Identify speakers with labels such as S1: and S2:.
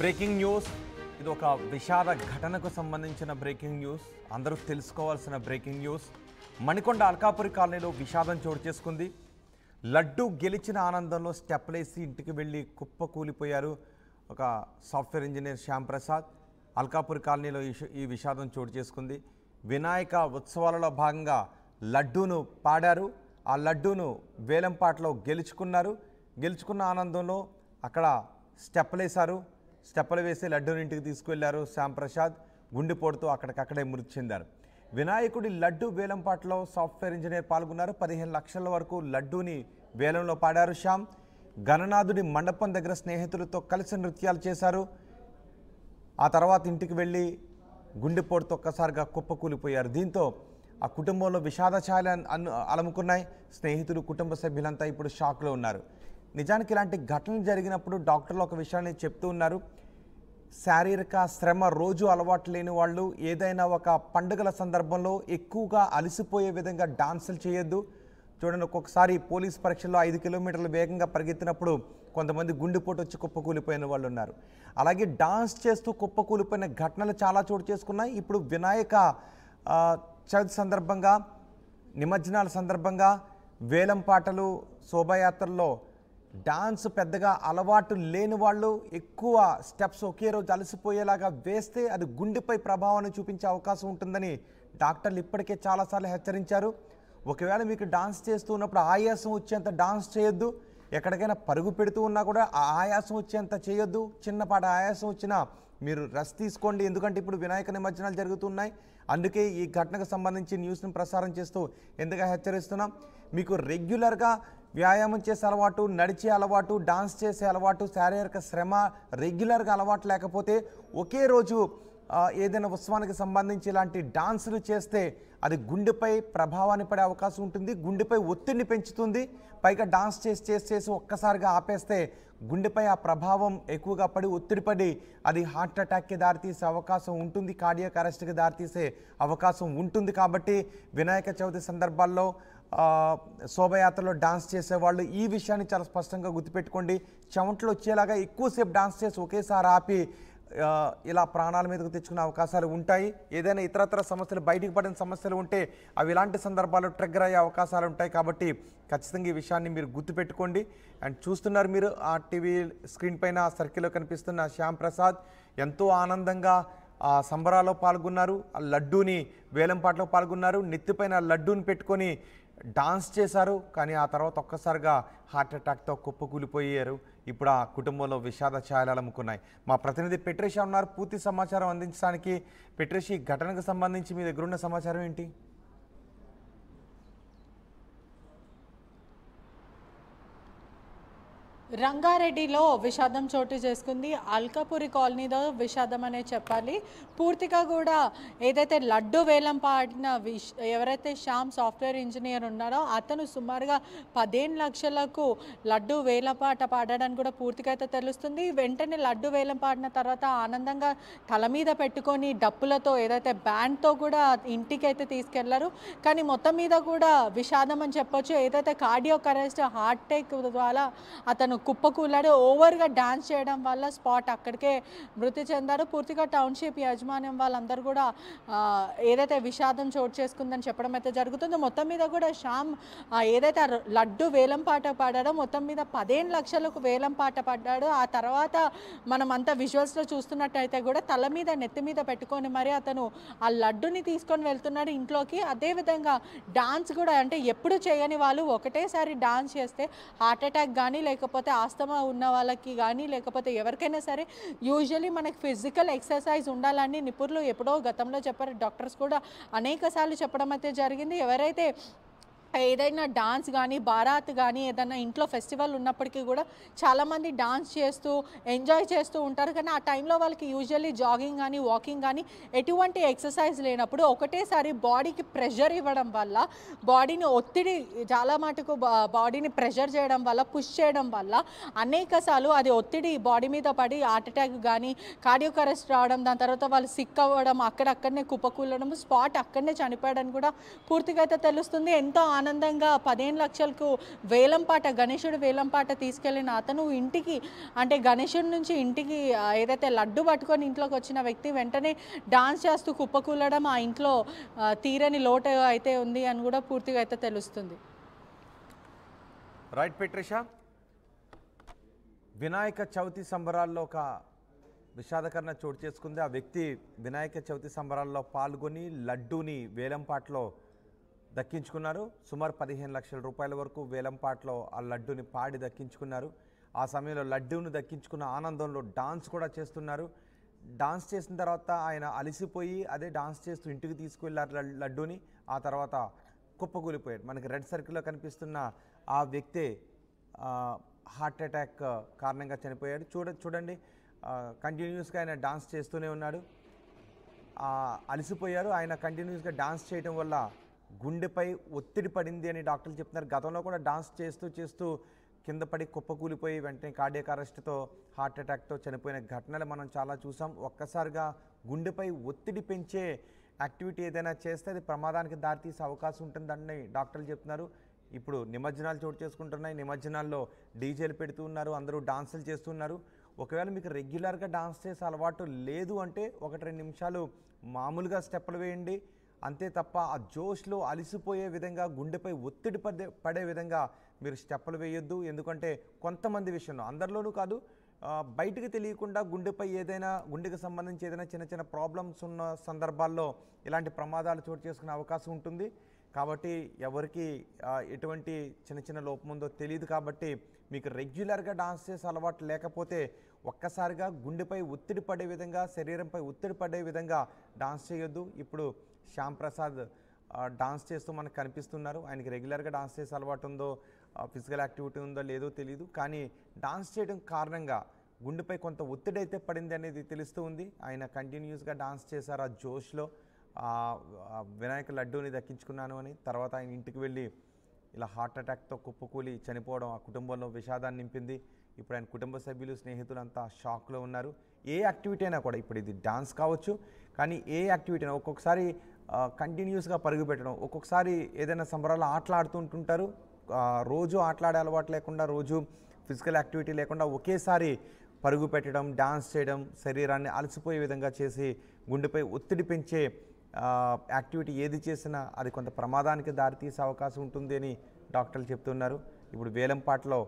S1: Breaking news ఇది ఒక విషాద ఘటనకు సంబంధించిన బ్రేకింగ్ న్యూస్. అందరూ తెలుసుకోవాల్సిన బ్రేకింగ్ న్యూస్. మణికొండ అల్కాపురి కాలనీలో విషాదం చోటు చేసుకుంది. లడ్డు గెలిచిన ఆనందంలో స్టెప్లేసి ఇంటికి వెళ్ళి కుప్పకూలిపోయారు ఒక సాఫ్ట్వేర్ ఇంజనీర్ శ్యామ్ ప్రసాద్. అల్కాపురి కాలనీలో ఈ విషాదం చోటు చేసుకుంది. వినాయక ఉత్సవాలలో భాగంగా లడ్డూను పాడారు. ఆ లడ్డూను వేలంపాటలో గెలుచుకున్న ఆనందంలో అక్కడ స్టెప్పులేశారు. స్టెప్పులు వేసి లడ్డూని ఇంటికి తీసుకువెళ్లారు శ్యామ్ ప్రసాద్. గుండెపోటుతో అక్కడికక్కడే మృతి చెందారు. వినాయకుడి లడ్డు వేలంపాటలో సాఫ్ట్వేర్ ఇంజనీర్ పాల్గొన్నారు. 15 లక్షల వరకు లడ్డూని వేలంలో పాడారు శ్యామ్. గణనాథుడి మండపం దగ్గర స్నేహితులతో కలిసి నృత్యాలు చేశారు. ఆ తర్వాత ఇంటికి వెళ్ళి గుండెపోటుతో ఒక్కసారిగా కుప్పకూలిపోయారు. దీంతో ఆ కుటుంబంలో విషాద ఛాయలు అలముకున్నాయి. స్నేహితులు, కుటుంబ సభ్యులంతా ఇప్పుడు షాక్లో ఉన్నారు. నిజానికి ఇలాంటి ఘటనలు జరిగినప్పుడు డాక్టర్లు ఒక విషయాన్ని చెప్తూ ఉన్నారు. శారీరక శ్రమ రోజు అలవాటు లేని వాళ్ళు ఏదైనా ఒక పండుగల సందర్భంలో ఎక్కువగా అలసిపోయే విధంగా డాన్సులు చేయొద్దు. చూడండి, ఒక్కొక్కసారి పోలీస్ పరీక్షల్లో 5 కిలోమీటర్ల వేగంగా పరిగెత్తినప్పుడు కొంతమంది గుండెపోటు వచ్చి కుప్పకూలిపోయిన వాళ్ళు ఉన్నారు. అలాగే డాన్స్ చేస్తూ కుప్పకూలిపోయిన ఘటనలు చాలా చోటు చేసుకున్నాయి. ఇప్పుడు వినాయక చవితి సందర్భంగా, నిమజ్జనాల సందర్భంగా వేలం పాటలు, శోభాయాత్రల్లో డాన్స్ పెద్దగా అలవాటు లేని వాళ్ళు ఎక్కువ స్టెప్స్ ఒకే రోజు అలసిపోయేలాగా వేస్తే అది గుండెపై ప్రభావాన్ని చూపించే అవకాశం ఉంటుందని డాక్టర్లు ఇప్పటికే చాలాసార్లు హెచ్చరించారు. ఒకవేళ మీకు డాన్స్ చేస్తూ ఉన్నప్పుడు ఆయాసం వచ్చేంత డాన్స్ చేయొద్దు. ఎక్కడికైనా పరుగు పెడుతూ ఉన్నా కూడా ఆ ఆయాసం వచ్చేంత చేయొద్దు. చిన్నపాటి ఆయాసం వచ్చినా మీరు రెస్ట్ తీసుకోండి. ఎందుకంటే ఇప్పుడు వినాయక నిమజ్జనాలు జరుగుతున్నాయి. అందుకే ఈ ఘటనకు సంబంధించి న్యూస్ను ప్రసారం చేస్తూ ఎందుకు హెచ్చరిస్తున్నాం. మీకు రెగ్యులర్గా వ్యాయామం చేసే అలవాటు, నడిచే అలవాటు, డాన్స్ చేసే అలవాటు, శారీరక శ్రమ రెగ్యులర్గా అలవాటు లేకపోతే ఒకే రోజు ఏదైనా ఉత్సవానికి సంబంధించి ఇలాంటి డాన్సులు చేస్తే అది గుండెపై ప్రభావాన్ని పడే అవకాశం ఉంటుంది. గుండెపై ఒత్తిడిని పెంచుతుంది. పైగా డాన్స్ చేసి ఒక్కసారిగా ఆపేస్తే గుండెపై ఆ ప్రభావం ఎక్కువగా పడి ఒత్తిడి పడి అది హార్ట్ అటాక్కి దారితీసే అవకాశం ఉంటుంది. కార్డియాక్ అరెస్ట్కి దారితీసే అవకాశం ఉంటుంది. కాబట్టి వినాయక చవితి సందర్భాల్లో శోభయాత్రలో డాన్స్ చేసేవాళ్ళు ఈ విషయాన్ని చాలా స్పష్టంగా గుర్తుపెట్టుకోండి. చెమటలు వచ్చేలాగా ఎక్కువసేపు డాన్స్ చేసి ఒకేసారి ఆపి ఇలా ప్రాణాల మీదకు తెచ్చుకునే అవకాశాలు ఉంటాయి. ఏదైనా ఇతరత్ర సమస్యలు, బయటికి పడిన సమస్యలు ఉంటే అవి ఇలాంటి సందర్భాల్లో ట్రిగ్గర్ అయ్యే అవకాశాలు ఉంటాయి. కాబట్టి ఖచ్చితంగా ఈ విషయాన్ని మీరు గుర్తుపెట్టుకోండి. అండ్ చూస్తున్నారు మీరు ఆ టీవీ స్క్రీన్ పైన సర్కిల్లో కనిపిస్తున్న శ్యామ్ ప్రసాద్ ఎంతో ఆనందంగా ఆ సంబరాల్లో పాల్గొన్నారు. ఆ లడ్డూని వేలంపాటలో పాల్గొన్నారు. నెత్తిపైన లడ్డూని పెట్టుకొని డాన్స్ చేశారు. కానీ ఆ తర్వాత ఒక్కసారిగా హార్ట్ అటాక్తో కుప్పకూలిపోయారు. ఇప్పుడు ఆ కుటుంబంలో విషాద ఛాయలు అలముకున్నాయి. మా ప్రతినిధి పెట్రేషా ఉన్నారు పూర్తి సమాచారం అందించడానికి. పెట్రేషి, ఘటనకు సంబంధించి మీ దగ్గర ఉన్న సమాచారం ఏంటి?
S2: రంగారెడ్డిలో విషాదం చోటు చేసుకుంది. అల్కాపురి కాలనీలో విషాదం అనే చెప్పాలి. పూర్తిగా కూడా ఏదైతే లడ్డు వేలం పాడిన ఎవరైతే శ్యామ్ సాఫ్ట్వేర్ ఇంజనీర్ ఉన్నారో అతను సుమారుగా 15 లక్షలకు లడ్డు వేలంపాట పాడడానికి కూడా పూర్తిగా అయితే తెలుస్తుంది. వెంటనే లడ్డు వేలం పాడిన తర్వాత ఆనందంగా తల మీద పెట్టుకొని డప్పులతో ఏదైతే బ్యాండ్తో కూడా ఇంటికి అయితే తీసుకెళ్లారు. కానీ మొత్తం మీద కూడా విషాదం అని చెప్పొచ్చు. ఏదైతే కార్డియాక్ అరెస్ట్, హార్ట్ అటాక్ ద్వారా అతను కుప్పకూలాడు. ఓవర్గా డాన్స్ చేయడం వల్ల స్పాట్ అక్కడికే మృతి చెందారు. పూర్తిగా టౌన్షిప్ యాజమాన్యం వాళ్ళందరూ కూడా ఏదైతే విషాదం చోటు చేసుకుందని చెప్పడం అయితే జరుగుతుందో. మొత్తం మీద కూడా శ్యామ్ ఏదైతే లడ్డు వేలం పాట పాడాడో మొత్తం మీద 15 లక్షలకు వేలం పాట పడ్డాడు. ఆ తర్వాత మనం అంతా విజువల్స్లో చూస్తున్నట్టయితే కూడా తల మీద, నెత్తి మీద పెట్టుకొని మరి అతను ఆ లడ్డుని తీసుకొని వెళ్తున్నాడు ఇంట్లోకి. అదేవిధంగా డాన్స్ కూడా, అంటే ఎప్పుడు చేయని వాళ్ళు ఒకటేసారి డాన్స్ చేస్తే హార్ట్ అటాక్ కానీ, లేకపోతే ఆస్తమా ఉన్న వాళ్ళకి కానీ, లేకపోతే ఎవరికైనా సరే యూజువల్లీ మనకి ఫిజికల్ ఎక్సర్సైజ్ ఉండాలని నిపుణులు ఎప్పుడో గతంలో చెప్పారు. డాక్టర్స్ కూడా అనేక సార్లు చెప్పడం అయితే జరిగింది. ఎవరైతే ఏదైనా డాన్స్ కానీ, బారాత్ కానీ, ఏదైనా ఇంట్లో ఫెస్టివల్ ఉన్నప్పటికీ కూడా చాలామంది డాన్స్ చేస్తూ ఎంజాయ్ చేస్తూ ఉంటారు. కానీ ఆ టైంలో వాళ్ళకి యూజువల్లీ జాగింగ్ కానీ, వాకింగ్ కానీ ఎటువంటి ఎక్సర్సైజ్ లేనప్పుడు ఒకటేసారి బాడీకి ప్రెషర్ ఇవ్వడం వల్ల, బాడీని ఒత్తిడి చాలా మటుకు బాడీని ప్రెషర్ చేయడం వల్ల, పుష్ చేయడం వల్ల అనేకసార్లు అది ఒత్తిడి బాడీ మీద పడి హార్ట్ అటాక్ కానీ, కార్డియాక్ అరెస్ట్ రావడం, దాని తర్వాత వాళ్ళు సిక్ అవ్వడం, అక్కడక్కడనే కుప్పకూలడం, స్పాట్ అక్కడనే చనిపోయడం కూడా పూర్తిగా అయితే తెలుస్తుంది. ఎంతో ఆనందంగా 15 లక్షలకు వేలంపాట గణేశుడు వేలంపాట తీసుకెళ్లిన అతను ఇంటికి అంటే గణేశుడి నుంచి ఇంటికి ఏదైతే లడ్డు పట్టుకొని ఇంట్లోకి వచ్చిన వ్యక్తి వెంటనే డాన్స్ చేస్తూ కుప్పకూలడం ఆ ఇంట్లో తీరని లోటు అయితే ఉంది అని కూడా పూర్తిగా అయితే తెలుస్తుంది.
S1: రైట్ పెట్రిషా, వినాయక చవితి సంబరాల్లో ఒక విషాదకరణ చోటు చేసుకుంది. ఆ వ్యక్తి వినాయక చవితి సంబరాల్లో పాల్గొని లడ్డూని వేలంపాట్లో దక్కించుకున్నారు. సుమారు 15 లక్షల రూపాయల వరకు వేలంపాట్లో ఆ లడ్డూని పాడి దక్కించుకున్నారు. ఆ సమయంలో లడ్డూను దక్కించుకున్న ఆనందంలో డాన్స్ కూడా చేస్తున్నారు. డాన్స్ చేసిన తర్వాత ఆయన అలసిపోయి అదే డాన్స్ చేస్తూ ఇంటికి తీసుకువెళ్ళారు లడ్డూని. ఆ తర్వాత కుప్పకూలిపోయాడు. మనకి రెడ్ సర్కిల్లో కనిపిస్తున్న ఆ వ్యక్తే హార్ట్ అటాక్ కారణంగా చనిపోయాడు. చూడండి కంటిన్యూస్గా ఆయన డాన్స్ చేస్తూనే ఉన్నాడు. అలసిపోయారు. ఆయన కంటిన్యూస్గా డాన్స్ చేయడం వల్ల గుండెపై ఒత్తిడి పడింది అని డాక్టర్లు చెప్తున్నారు. గతంలో కూడా డాన్స్ చేస్తూ కింద పడి కుప్పకూలిపోయి వెంటనే కార్డియాక్ అరెస్ట్తో హార్ట్ అటాక్తో చనిపోయిన ఘటనలు మనం చాలా చూసాం. ఒక్కసారిగా గుండెపై ఒత్తిడి పెంచే యాక్టివిటీ ఏదైనా చేస్తే అది ప్రమాదానికి దారితీసే అవకాశం ఉంటుందని డాక్టర్లు చెప్తున్నారు. ఇప్పుడు నిమజ్జనాలు చోటు చేసుకుంటున్నాయి. నిమజ్జనాల్లో డీజేలు పెడుతూ ఉన్నారు, అందరూ డాన్సులు చేస్తున్నారు. ఒకవేళ మీకు రెగ్యులర్గా డాన్స్ చేసే అలవాటు లేదు అంటే 1-2 నిమిషాలు మామూలుగా స్టెప్పులు వేయండి. అంతే తప్ప ఆ జోష్లో అలసిపోయే విధంగా గుండెపై ఒత్తిడి పడే విధంగా మీరు స్టెప్పులు వేయొద్దు. ఎందుకంటే కొంతమంది విషయంలో, అందరిలోనూ కాదు, బయటికి తెలియకుండా గుండెకి సంబంధించి ఏదైనా చిన్న చిన్న ప్రాబ్లమ్స్ ఉన్న సందర్భాల్లో ఇలాంటి ప్రమాదాలు చోటు చేసుకునే అవకాశం ఉంటుంది. కాబట్టి ఎవరికి ఎటువంటి చిన్న చిన్న లోపం ఉందో తెలియదు. కాబట్టి మీకు రెగ్యులర్గా డాన్స్ చేసే అలవాటు లేకపోతే ఒక్కసారిగా గుండెపై ఒత్తిడి పడే విధంగా, శరీరంపై ఒత్తిడి పడే విధంగా డాన్స్ చేయొద్దు. ఇప్పుడు శ్యామ్ ప్రసాద్ డాన్స్ చేస్తూ మనకు కనిపిస్తున్నారు. ఆయనకి రెగ్యులర్గా డాన్స్ చేసే అలవాటు ఉందో, ఫిజికల్ యాక్టివిటీ ఉందో లేదో తెలియదు. కానీ డాన్స్ చేయడం కారణంగా గుండెపై కొంత ఒత్తిడి అయితే పడింది అనేది తెలుస్తూ ఉంది. ఆయన కంటిన్యూస్గా డాన్స్ చేశారు ఆ జోష్లో. వినాయక లడ్డూని దక్కించుకున్నాను అని. తర్వాత ఆయన ఇంటికి వెళ్ళి ఇలా హార్ట్ అటాక్తో కుప్పకూలి చనిపోవడం ఆ కుటుంబంలో విషాదాన్ని నింపింది. ఇప్పుడు ఆయన కుటుంబ సభ్యులు, స్నేహితులంతా షాక్లో ఉన్నారు. ఏ యాక్టివిటీ అయినా కూడా, ఇప్పుడు ఇది డాన్స్ కావచ్చు, కానీ ఏ యాక్టివిటీ అయినా ఒక్కొక్కసారి కంటిన్యూస్గా పరుగు పెట్టడం, ఒక్కొక్కసారి ఏదైనా సంబరాలు ఆటలు ఆడుతుంటుంటారు. రోజు ఆటలాడే అలవాటు లేకుండా, రోజు ఫిజికల్ యాక్టివిటీ లేకుండా ఒకేసారి పరుగు పెట్టడం, డాన్స్ చేయడం, శరీరాన్ని అలసిపోయే విధంగా చేసి గుండెపై ఒత్తిడి పెంచే యాక్టివిటీ ఏది చేసినా అది కొంత ప్రమాదానికి దారితీసే అవకాశం ఉంటుంది అని డాక్టర్లు చెప్తున్నారు. ఇప్పుడు వేలంపాటలో